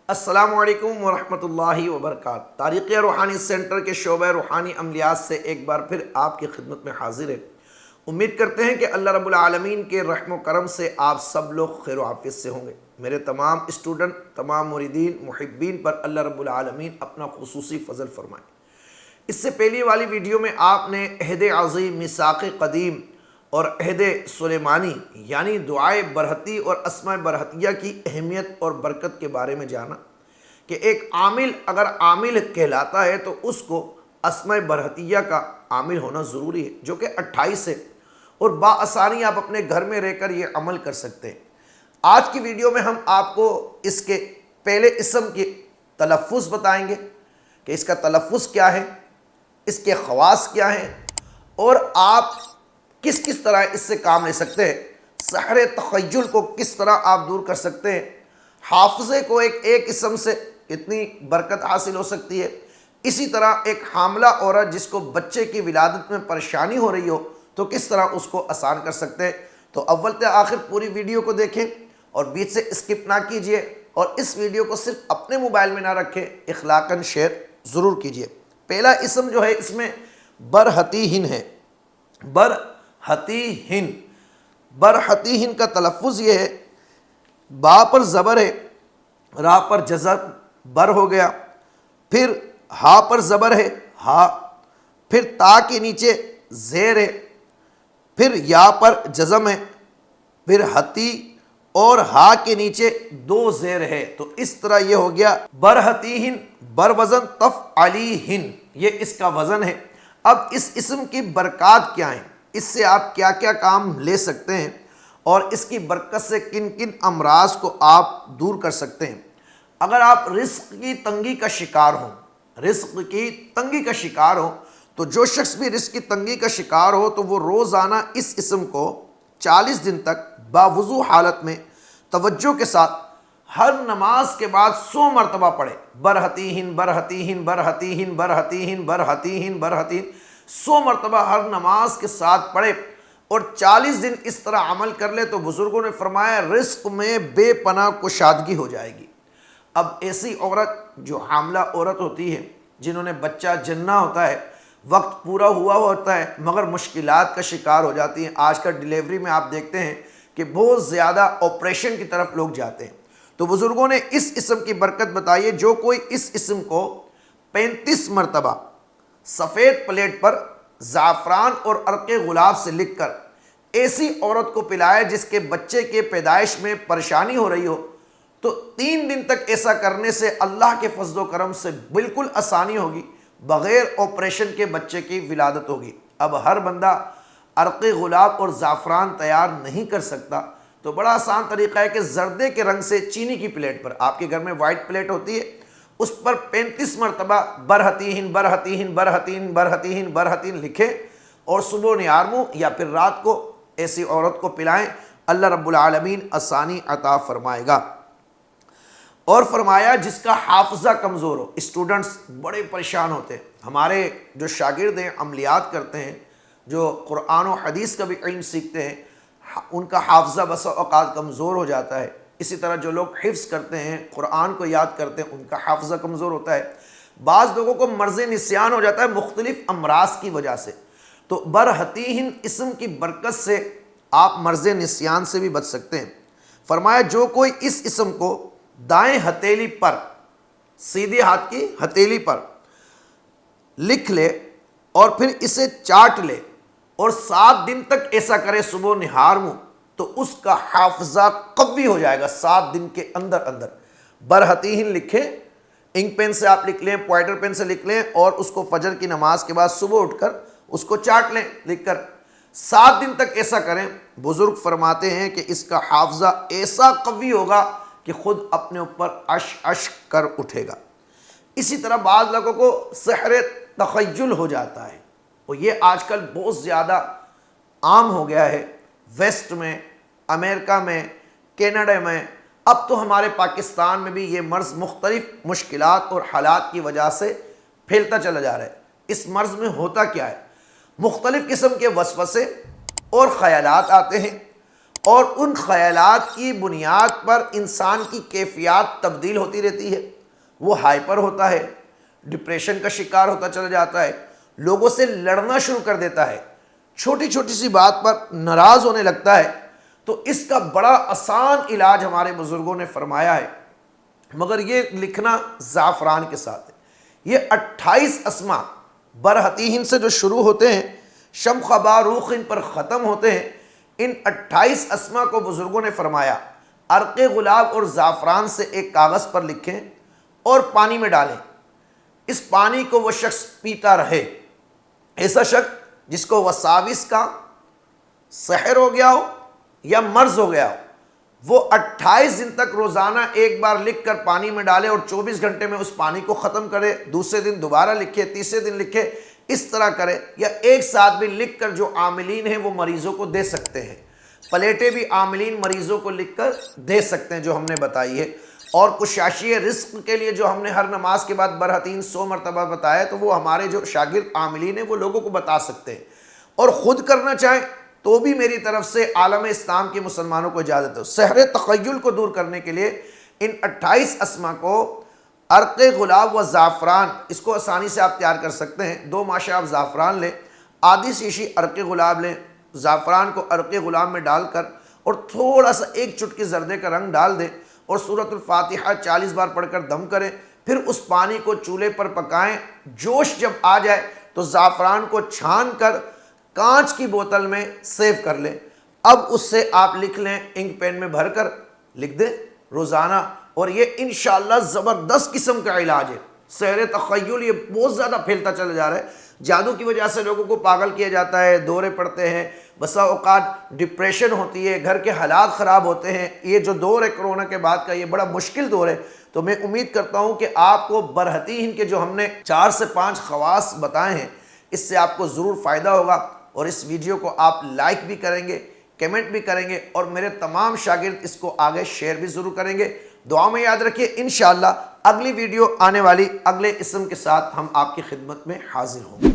السلام علیکم ورحمۃ اللہ وبرکاتہ۔ تاریخ روحانی سینٹر کے شعبہ روحانی عملیات سے ایک بار پھر آپ کی خدمت میں حاضر ہے۔ امید کرتے ہیں کہ اللہ رب العالمین کے رحم و کرم سے آپ سب لوگ خیر و عافیت سے ہوں گے۔ میرے تمام اسٹوڈنٹ، تمام مریدین، محبین پر اللہ رب العالمین اپنا خصوصی فضل فرمائے۔ اس سے پہلی والی ویڈیو میں آپ نے عہد عظیم، میثاق قدیم اور عہد سلیمانی یعنی دعائے برحتی اور اسماء برحتیہ کی اہمیت اور برکت کے بارے میں جانا کہ ایک عامل اگر عامل کہلاتا ہے تو اس کو اسماء برحتیہ کا عامل ہونا ضروری ہے، جو کہ 28 ہے اور بآسانی آپ اپنے گھر میں رہ کر یہ عمل کر سکتے ہیں۔ آج کی ویڈیو میں ہم آپ کو اس کے پہلے اسم کے تلفظ بتائیں گے کہ اس کا تلفظ کیا ہے، اس کے خواص کیا ہیں اور آپ کس کس طرح اس سے کام لے سکتے ہیں، سحر تخیل کو کس طرح آپ دور کر سکتے ہیں، حافظے کو ایک اسم سے اتنی برکت حاصل ہو سکتی ہے، اسی طرح ایک حاملہ عورت جس کو بچے کی ولادت میں پریشانی ہو رہی ہو تو کس طرح اس کو آسان کر سکتے ہیں۔ تو اول سے آخر پوری ویڈیو کو دیکھیں اور بیچ سے اسکپ نہ کیجئے اور اس ویڈیو کو صرف اپنے موبائل میں نہ رکھیں، اخلاقاً شیئر ضرور کیجئے۔ پہلا اسم جو ہے اس میں برحتی ہے۔ برحتی کا تلفظ یہ ہے، با پر زبر ہے، را پر جزر بر ہو گیا، پھر ہا پر زبر ہے ہا، پھر تا کے نیچے زیر ہے، پھر یا پر جزم ہے، پھر ہتی اور ہا کے نیچے دو زیر ہے۔ تو اس طرح یہ ہو گیا برحتی بر وزن تفعلی، یہ اس کا وزن ہے۔ اب اس اسم کی برکات کیا ہیں، اس سے آپ کیا کیا کام لے سکتے ہیں اور اس کی برکت سے کن کن امراض کو آپ دور کر سکتے ہیں۔ اگر آپ رزق کی تنگی کا شکار ہوں تو جو شخص بھی رزق کی تنگی کا شکار ہو تو وہ روزانہ اس اسم کو 40 دن تک باوضو حالت میں توجہ کے ساتھ ہر نماز کے بعد 100 مرتبہ پڑھے، برحتی 100 مرتبہ ہر نماز کے ساتھ پڑھے اور 40 دن اس طرح عمل کر لے تو بزرگوں نے فرمایا رزق میں بے پناہ کشادگی ہو جائے گی۔ اب ایسی عورت جو حاملہ عورت ہوتی ہے، جنہوں نے بچہ جننا ہوتا ہے، وقت پورا ہوا ہوتا ہے مگر مشکلات کا شکار ہو جاتی ہیں۔ آج کل ڈیلیوری میں آپ دیکھتے ہیں کہ بہت زیادہ آپریشن کی طرف لوگ جاتے ہیں، تو بزرگوں نے اس اسم کی برکت بتائیے، جو کوئی اس اسم کو 35 مرتبہ سفید پلیٹ پر زعفران اور عرق گلاب سے لکھ کر ایسی عورت کو پلائے جس کے بچے کے پیدائش میں پریشانی ہو رہی ہو، تو 3 دن تک ایسا کرنے سے اللہ کے فضل و کرم سے بالکل آسانی ہوگی، بغیر آپریشن کے بچے کی ولادت ہوگی۔ اب ہر بندہ عرق گلاب اور زعفران تیار نہیں کر سکتا تو بڑا آسان طریقہ ہے کہ زردے کے رنگ سے چینی کی پلیٹ پر، آپ کے گھر میں وائٹ پلیٹ ہوتی ہے، اس پر 35 مرتبہ برحتی لکھیں اور صبح نیارمو یا پھر رات کو ایسی عورت کو پلائیں، اللہ رب العالمین آسانی عطا فرمائے گا۔ اور فرمایا جس کا حافظہ کمزور ہو، اسٹوڈنٹس بڑے پریشان ہوتے ہیں، ہمارے جو شاگرد ہیں، عملیات کرتے ہیں، جو قرآن و حدیث کا بھی علم سیکھتے ہیں، ان کا حافظہ بس اوقات کمزور ہو جاتا ہے۔ اسی طرح جو لوگ حفظ کرتے ہیں، قرآن کو یاد کرتے ہیں، ان کا حافظہ کمزور ہوتا ہے۔ بعض لوگوں کو مرض نسیان ہو جاتا ہے مختلف امراض کی وجہ سے، تو برحتی اسم کی برکت سے آپ مرض نسیان سے بھی بچ سکتے ہیں۔ فرمایا جو کوئی اس اسم کو دائیں ہتھیلی پر، سیدھے ہاتھ کی ہتھیلی پر لکھ لے اور پھر اسے چاٹ لے اور 7 دن تک ایسا کرے صبح نہار منہ، تو اس کا حافظہ قوی ہو جائے گا 7 دن کے اندر۔ برحتی لکھیں، انک پین سے آپ لکھ لیں، پوائنٹر پین سے لکھ لیں اور اس کو فجر کی نماز کے بعد صبح اٹھ کر اس کو چاٹ لیں لکھ کر، 7 دن تک ایسا کریں۔ بزرگ فرماتے ہیں کہ اس کا حافظہ ایسا قوی ہوگا کہ خود اپنے اوپر عش کر اٹھے گا۔ اسی طرح بعض لوگوں کو سحر تخیل ہو جاتا ہے، اور یہ آج کل بہت زیادہ عام ہو گیا ہے، ویسٹ میں، امریکہ میں، کینیڈا میں، اب تو ہمارے پاکستان میں بھی یہ مرض مختلف مشکلات اور حالات کی وجہ سے پھیلتا چلا جا رہا ہے۔ اس مرض میں ہوتا کیا ہے، مختلف قسم کے وسوسے اور خیالات آتے ہیں اور ان خیالات کی بنیاد پر انسان کی کیفیات تبدیل ہوتی رہتی ہے، وہ ہائپر ہوتا ہے، ڈپریشن کا شکار ہوتا چلا جاتا ہے، لوگوں سے لڑنا شروع کر دیتا ہے، چھوٹی چھوٹی سی بات پر ناراض ہونے لگتا ہے۔ تو اس کا بڑا آسان علاج ہمارے بزرگوں نے فرمایا ہے، مگر یہ لکھنا زعفران کے ساتھ ہے۔ یہ 28 اسما برہتیہن سے جو شروع ہوتے ہیں، شمخ باروخ ان پر ختم ہوتے ہیں، ان 28 اسما کو بزرگوں نے فرمایا عرق گلاب اور زعفران سے ایک کاغذ پر لکھیں اور پانی میں ڈالیں۔ اس پانی کو وہ شخص پیتا رہے، ایسا شخص جس کو وساوس کا سحر ہو گیا ہو یا مرض ہو گیا ہو، وہ 28 دن تک روزانہ ایک بار لکھ کر پانی میں ڈالے اور 24 گھنٹے میں اس پانی کو ختم کرے، دوسرے دن دوبارہ لکھے، تیسرے دن لکھے، اس طرح کرے، یا ایک ساتھ بھی لکھ کر جو عاملین ہیں وہ مریضوں کو دے سکتے ہیں۔ پلیٹیں بھی عاملین مریضوں کو لکھ کر دے سکتے ہیں جو ہم نے بتائی ہے۔ اور کشاشی رزق کے لیے جو ہم نے ہر نماز کے بعد برہتین 100 مرتبہ بتایا، تو وہ ہمارے جو شاگرد عاملین ہیں وہ لوگوں کو بتا سکتے ہیں، اور خود کرنا چاہیں تو بھی میری طرف سے عالم اسلام کے مسلمانوں کو اجازت ہے۔ سحر تخیل کو دور کرنے کے لیے ان 28 اسما کو عرق گلاب و زعفران، اس کو آسانی سے آپ تیار کر سکتے ہیں۔ 2 ماشا آپ زعفران لیں، آدھی شیشی عرق گلاب لیں، زعفران کو عرق گلاب میں ڈال کر اور تھوڑا سا ایک چٹکی زردے کا رنگ ڈال دیں اور سورۃ الفاتحہ 40 بار پڑھ کر دم کریں، پھر اس پانی کو چولہے پر پکائیں۔ جوش جب آ جائے تو زعفران کو چھان کر کانچ کی بوتل میں سیو کر لیں۔ اب اس سے آپ لکھ لیں، انک پین میں بھر کر لکھ دیں روزانہ، اور یہ انشاءاللہ زبردست قسم کا علاج ہے۔ سحر تخیل یہ بہت زیادہ پھیلتا چلا جا رہا ہے، جادو کی وجہ سے لوگوں کو پاگل کیا جاتا ہے، دورے پڑتے ہیں، بسا اوقات ڈپریشن ہوتی ہے، گھر کے حالات خراب ہوتے ہیں۔ یہ جو دور ہے کرونا کے بعد کا، یہ بڑا مشکل دور ہے۔ تو میں امید کرتا ہوں کہ آپ کو برہتین کے جو ہم نے 4 سے 5 خواص بتائے ہیں، اس سے آپ کو ضرور فائدہ ہوگا، اور اس ویڈیو کو آپ لائک بھی کریں گے، کمنٹ بھی کریں گے، اور میرے تمام شاگرد اس کو آگے شیئر بھی ضرور کریں گے۔ دعا میں یاد رکھیے، انشاءاللہ اگلی ویڈیو آنے والی اگلے اسم کے ساتھ ہم آپ کی خدمت میں حاضر ہوں گے۔